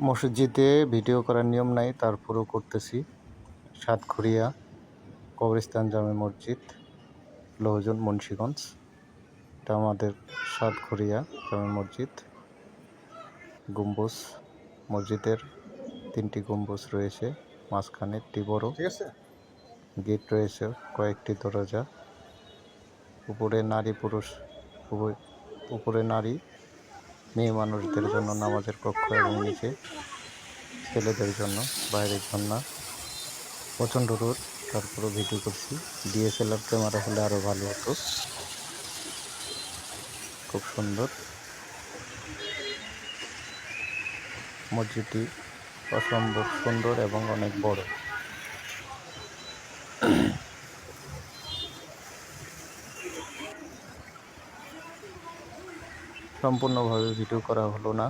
মসজিদে ভিডিও করার নিয়ম নাই, তারপরেও করতেছি। সাতঘরিয়া কবরস্থান জামে মসজিদ, লৌহজন, মুন্সিগঞ্জ। এটা আমাদের সাতঘরিয়া জামে মসজিদ। গম্বুজ, মসজিদের 3টি গম্বুজ রয়েছে, মাঝখানে একটি বড় গেট রয়েছে, কয়েকটি দরজা। উপরে নারী পুরুষ উপরে নারী মেয়ে মানুষদের জন্য নামাজের কক্ষ এবং নিচে ছেলেদের জন্য বাইরের ঝর্ণা। প্রচণ্ড রোদ, তারপরও ভিডিও করছি। ডিএসএলআর ক্যামেরা হলে আরও ভালো হতো। খুব সুন্দর মসজিদটি, অসম্ভব সুন্দর এবং অনেক বড়। সম্পূর্ণভাবে ভিডিও করা হলো না।